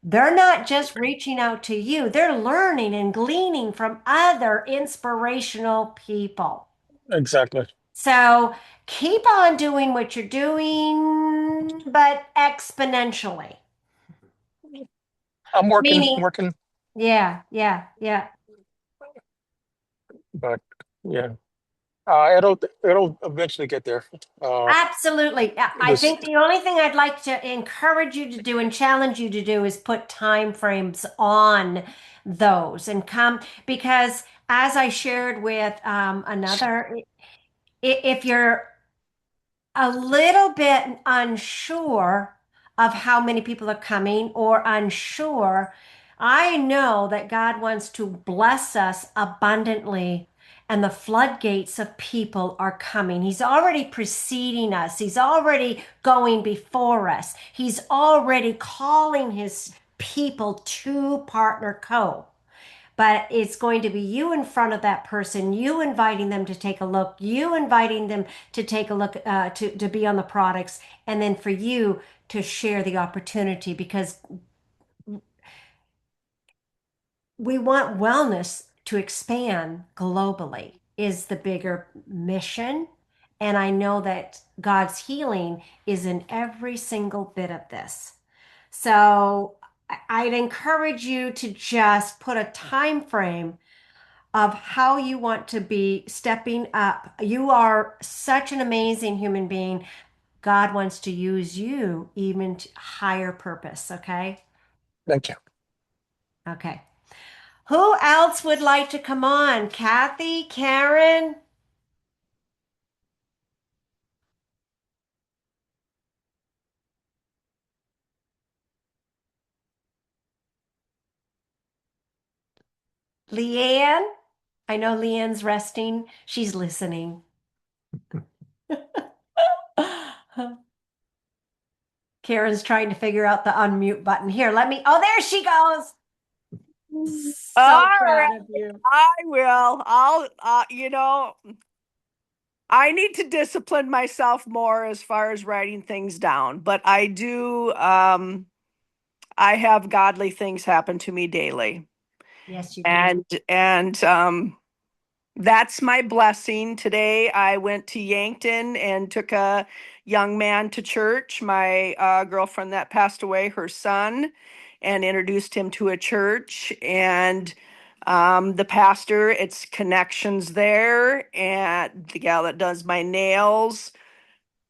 they're not just reaching out to you, they're learning and gleaning from other inspirational people. exactly. So keep on doing what you're doing, but exponentially. I'm working, Meaning, working, yeah, yeah, yeah. but yeah, it'll eventually get there. Uh, Absolutely. I this think the only thing I'd like to encourage you to do and challenge you to do is put time frames on those and come because as I shared with another, if you're a little bit unsure of how many people are coming or unsure, I know that God wants to bless us abundantly and the floodgates of people are coming. He's already preceding us. He's already going before us. He's already calling his people to Partner Co. But it's going to be you in front of that person, you inviting them to take a look, you inviting them to take a look, to be on the products, and then for you to share the opportunity, because we want wellness to expand globally is the bigger mission. And I know that God's healing is in every single bit of this. So I'd encourage you to just put a time frame of how you want to be stepping up. You are such an amazing human being. God wants to use you even to higher purpose. Okay. Thank you. Okay. Who else would like to come on? Kathy, Karen? Leanne? I know Leanne's resting. She's listening. Karen's trying to figure out the unmute button. Here, let me. Oh, there she goes. So All proud right, of you. I will. I need to discipline myself more as far as writing things down, but I do, I have godly things happen to me daily. Yes, you do. And that's my blessing. Today I went to Yankton and took a young man to church, my girlfriend that passed away, her son, and introduced him to a church. And the pastor, it's connections there. And the gal that does my nails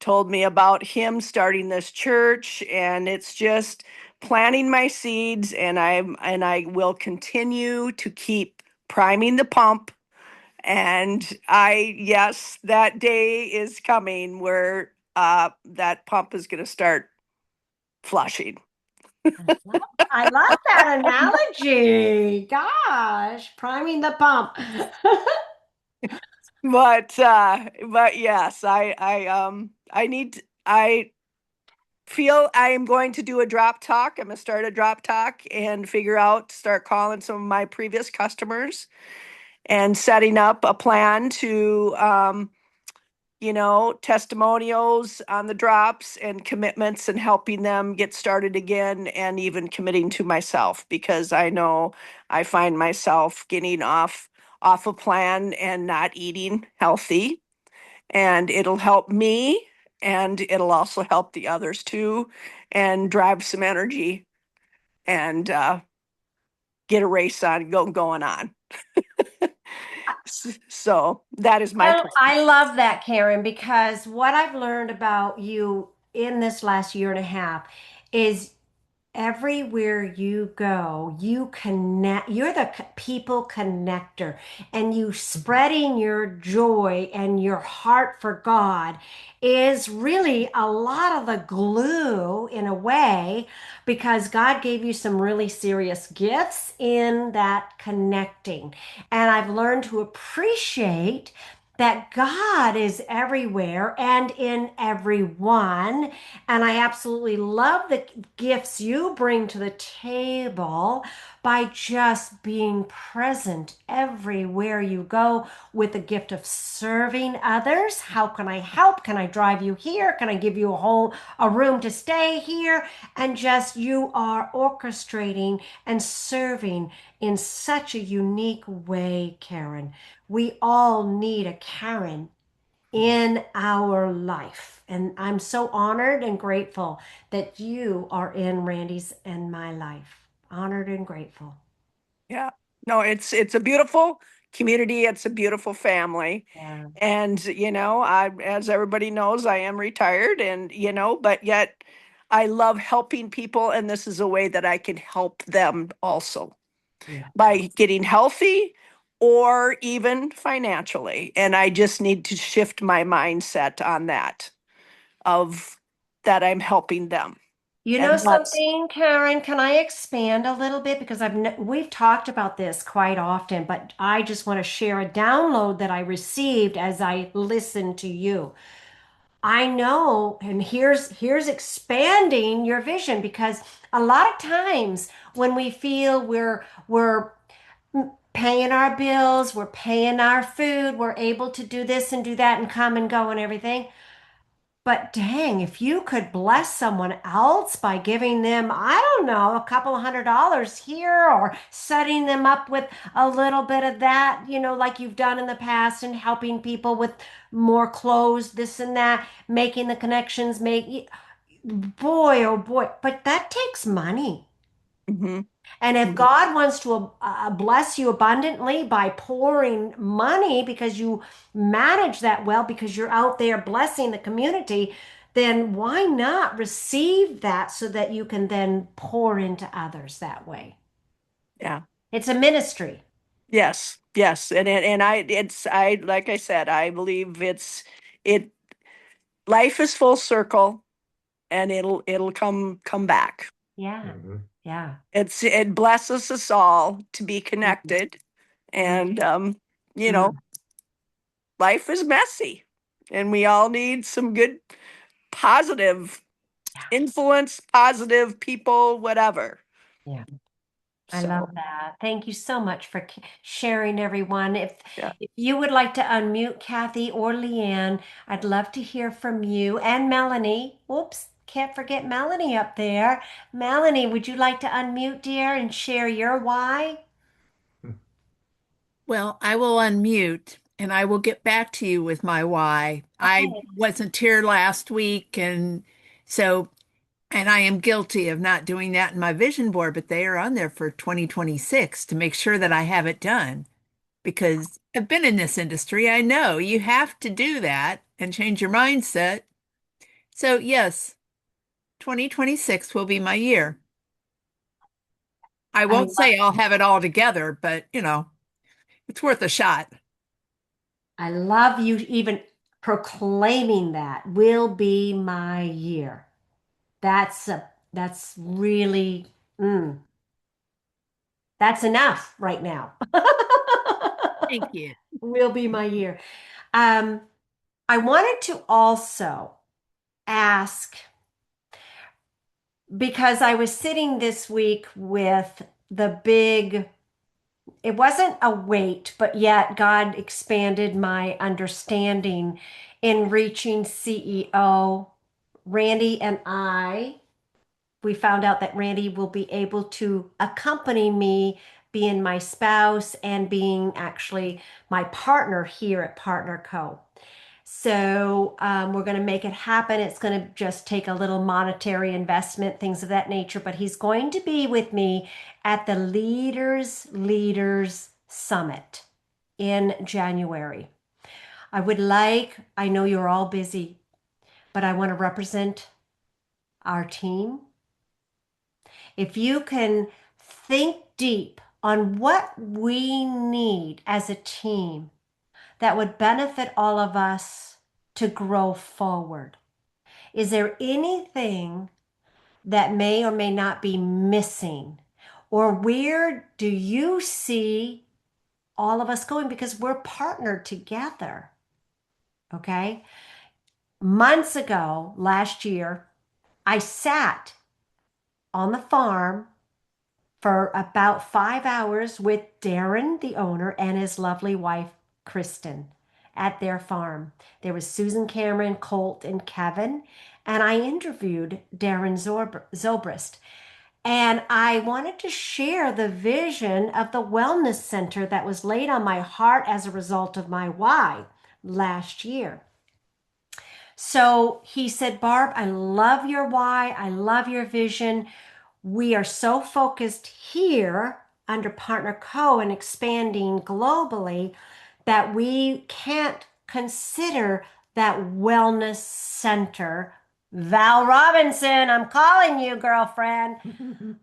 told me about him starting this church. And it's just planting my seeds. And I will continue to keep priming the pump. And yes, that day is coming where that pump is going to start flushing. I love that analogy. Gosh, priming the pump. But yes, I feel I am going to do a drop talk. I'm going to start a drop talk and start calling some of my previous customers and setting up a plan to testimonials on the drops and commitments and helping them get started again, and even committing to myself, because I know I find myself getting off a plan and not eating healthy, and it'll help me, and it'll also help the others too, and drive some energy, and get a race going on. So that is my plan. I love that, Karen, because what I've learned about you in this last year and a half is everywhere you go, you connect, you're the people connector, and you spreading your joy and your heart for God is really a lot of the glue in a way, because God gave you some really serious gifts in that connecting. And I've learned to appreciate that God is everywhere and in everyone. And I absolutely love the gifts you bring to the table by just being present everywhere you go with the gift of serving others. How can I help? Can I drive you here? Can I give you a room to stay here? And just you are orchestrating and serving in such a unique way, Karen. We all need a Karen in our life. And I'm so honored and grateful that you are in Randy's and my life. Honored and grateful. Yeah. No, it's a beautiful community. It's a beautiful family. Yeah. And as everybody knows, I am retired, and but yet I love helping people, and this is a way that I can help them also Yeah. by getting healthy or even financially. And I just need to shift my mindset on that, of that I'm helping them. You know And that's something, Karen? Can I expand a little bit? Because we've talked about this quite often, but I just want to share a download that I received as I listened to you. I know, and here's expanding your vision because a lot of times when we feel we're paying our bills, we're paying our food, we're able to do this and do that and come and go and everything. But dang, if you could bless someone else by giving them, I don't know, a couple of $100 here or setting them up with a little bit of that, like you've done in the past and helping people with more clothes, this and that, making the connections, boy, oh boy, but that takes money. mhm, And if mhm. God wants to bless you abundantly by pouring money because you manage that well, because you're out there blessing the community, then why not receive that so that you can then pour into others that way? Yeah. It's a ministry. Yes. Yes. And I like I said, I believe it life is full circle and it'll come back. Yeah. Mhm. Yeah. It blesses us all to be Mhm. connected. And you know, Mm. life is messy and we all need some good positive Yeah. influence, positive people, whatever. Yeah. I So love that. Thank you so much for sharing, everyone. yeah. If you would like to unmute Kathy or Leanne, I'd love to hear from you and Melanie. Oops, can't forget Melanie up there. Melanie, would you like to unmute, dear, and share your why? Well, I will unmute and I will get back to you with my why. I Okay. wasn't here last week, and so, and I am guilty of not doing that in my vision board, but they are on there for 2026 to make sure that I have it done because I've been in this industry. I know you have to do that and change your mindset. So, yes, 2026 will be my year. I I won't love say I'll have it all together, but it's worth a shot. I love you even proclaiming that will be my year. That's really that's enough right now. Thank you. Will be my year. Um, I wanted to also ask because I was sitting this week with the big, it wasn't a weight, but yet God expanded my understanding in reaching CEO. Randy and we found out that Randy will be able to accompany me, being my spouse and being actually my partner here at Partner Co. So we're going to make it happen. It's going to just take a little monetary investment, things of that nature. But he's going to be with me at the Leaders Summit in January. I know you're all busy, but I want to represent our team. If you can think deep on what we need as a team that would benefit all of us to grow forward. Is there anything that may or may not be missing? Or where do you see all of us going? Because we're partnered together. Okay. Months ago, last year, I sat on the farm for about 5 hours with Darren, the owner, and his lovely wife, Kristen, at their farm. There was Susan Cameron, Colt, and Kevin, and I interviewed Darren Zobrist. And I wanted to share the vision of the wellness center that was laid on my heart as a result of my why last year. So he said, Barb, I love your why. I love your vision. We are so focused here under Partner Co and expanding globally that we can't consider that wellness center. Val Robinson, I'm calling you, girlfriend,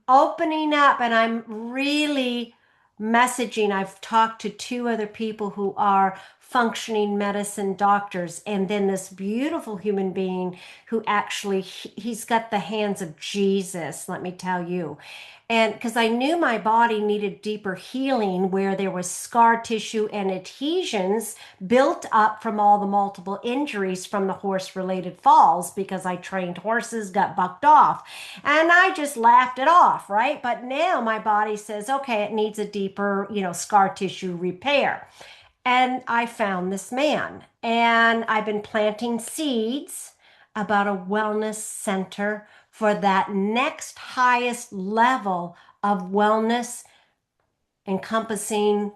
opening up. And I'm really messaging. I've talked to two other people who are functioning medicine doctors, and then this beautiful human being who actually, he's got the hands of Jesus, let me tell you. And because I knew my body needed deeper healing where there was scar tissue and adhesions built up from all the multiple injuries from the horse related falls, because I trained horses, got bucked off. And I just laughed it off, right? But now my body says, okay, it needs a deeper, scar tissue repair. And I found this man, and I've been planting seeds about a wellness center for that next highest level of wellness, encompassing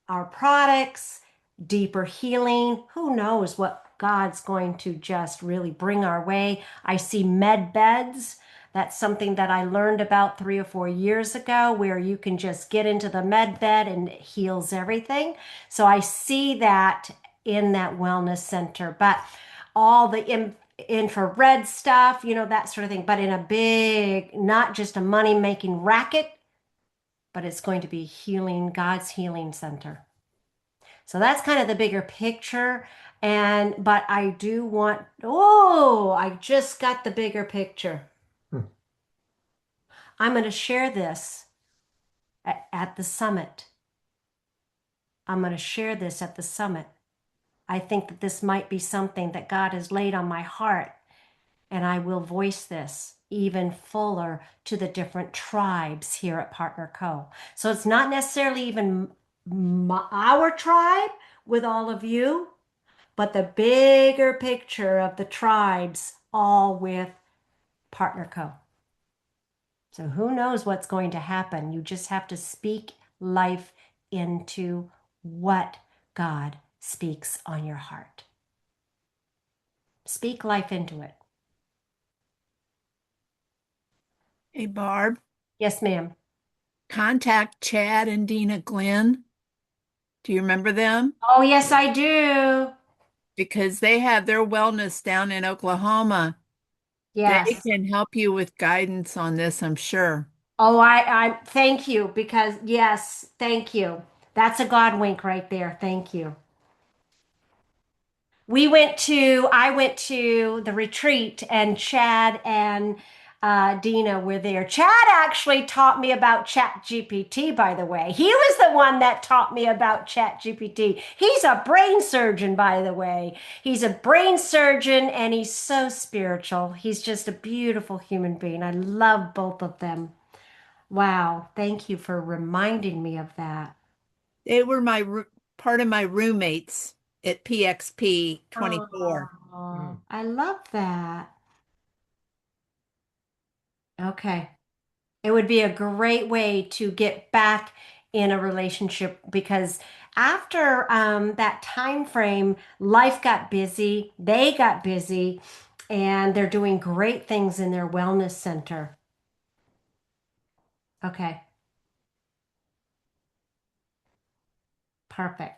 our products, deeper healing. Who knows what God's going to just really bring our way? I see med beds. That's something that I learned about 3 or 4 years ago, where you can just get into the med bed and it heals everything. So I see that in that wellness center, but all the infrared stuff, that sort of thing, but in a big, not just a money-making racket, but it's going to be healing, God's healing center. So that's kind of the bigger picture. But I do want, I just got the bigger picture. I'm going to share this at the summit. I'm going to share this at the summit. I think that this might be something that God has laid on my heart, and I will voice this even fuller to the different tribes here at Partner Co. So it's not necessarily even our tribe with all of you, but the bigger picture of the tribes all with Partner Co. So who knows what's going to happen? You just have to speak life into what God speaks on your heart. Speak life into it. Hey, Barb, Yes, ma'am. contact Chad and Dina Glenn. Do you remember them? Oh, yes, I do. Because they have their wellness down in Oklahoma. They Yes. can help you with guidance on this, I'm sure. Oh, I thank you, because yes, thank you. That's a God wink right there. Thank you. I went to the retreat, and Chad and Dina were there. Chad actually taught me about Chat GPT, by the way. He was the one that taught me about Chat GPT. He's a brain surgeon, by the way. He's a brain surgeon, and he's so spiritual. He's just a beautiful human being. I love both of them. Wow. Thank you for reminding me of that. They were part of my roommates at PXP 24. Oh, I love that. Okay. It would be a great way to get back in a relationship, because after that time frame, life got busy, they got busy, and they're doing great things in their wellness center. Okay. Perfect.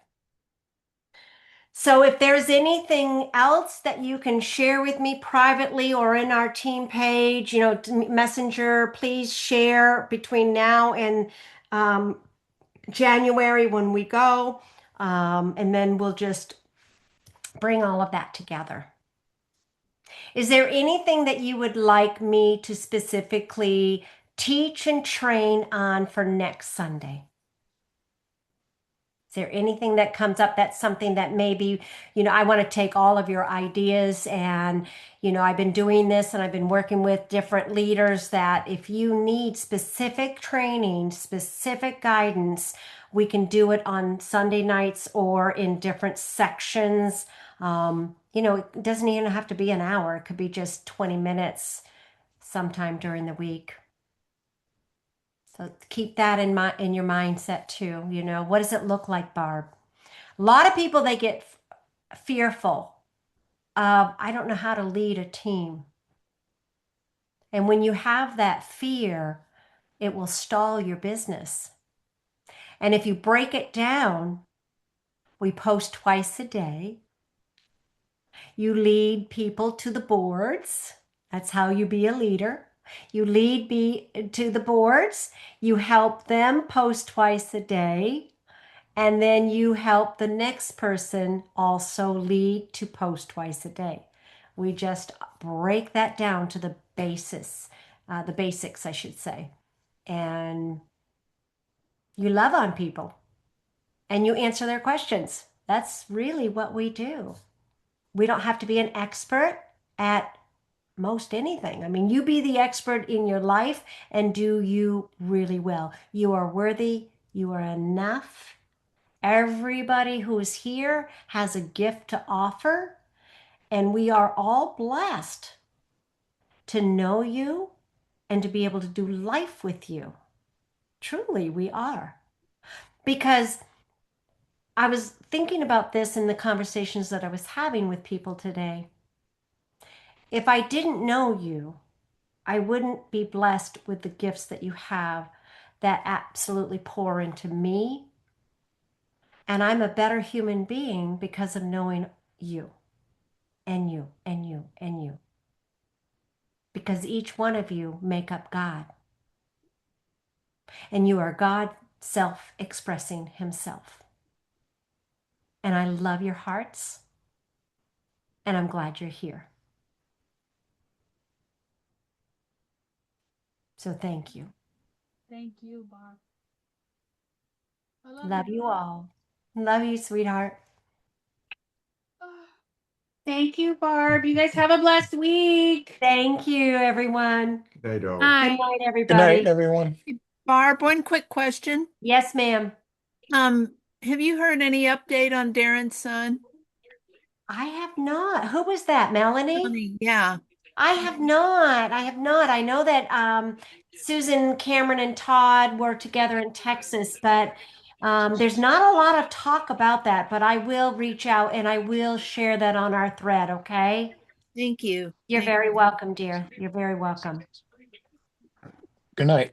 So if there's anything else that you can share with me privately or in our team page, Messenger, please share between now and January when we go. And then we'll just bring all of that together. Is there anything that you would like me to specifically teach and train on for next Sunday? Is there anything that comes up that's something that maybe, I want to take all of your ideas, and, I've been doing this and I've been working with different leaders, that if you need specific training, specific guidance, we can do it on Sunday nights or in different sections. It doesn't even have to be an hour. It could be just 20 minutes sometime during the week. So keep that in your mindset too. What does it look like, Barb? A lot of people, they get fearful of, I don't know how to lead a team. And when you have that fear, it will stall your business. And if you break it down, we post twice a day. You lead people to the boards. That's how you be a leader. You lead to the boards. You help them post twice a day. And then you help the next person also lead to post twice a day. We just break that down to the basics, I should say. And you love on people and you answer their questions. That's really what we do. We don't have to be an expert at most anything. I mean, you be the expert in your life and do you really well. You are worthy. You are enough. Everybody who is here has a gift to offer, and we are all blessed to know you and to be able to do life with you. Truly, we are. Because I was thinking about this in the conversations that I was having with people today. If I didn't know you, I wouldn't be blessed with the gifts that you have that absolutely pour into me. And I'm a better human being because of knowing you and you and you and you. Because each one of you make up God. And you are God self-expressing himself. And I love your hearts. And I'm glad you're here. So thank you. Thank you, Barb. I Love you Barb. all. Love you, sweetheart. Thank you, Barb. You guys have a blessed week. Thank you, everyone. They don't. Good Hi. night, Good night, everybody. everyone. Barb, one quick question. Yes, ma'am. Have you heard any update on Darren's son? I have not. Who was that, Melanie? Yeah. I have not. I have not. I know that Susan, Cameron, and Todd were together in Texas, but there's not a lot of talk about that. But I will reach out and I will share that on our thread, okay? Thank you. You're Thank very you. welcome, dear. You're very welcome. Good night.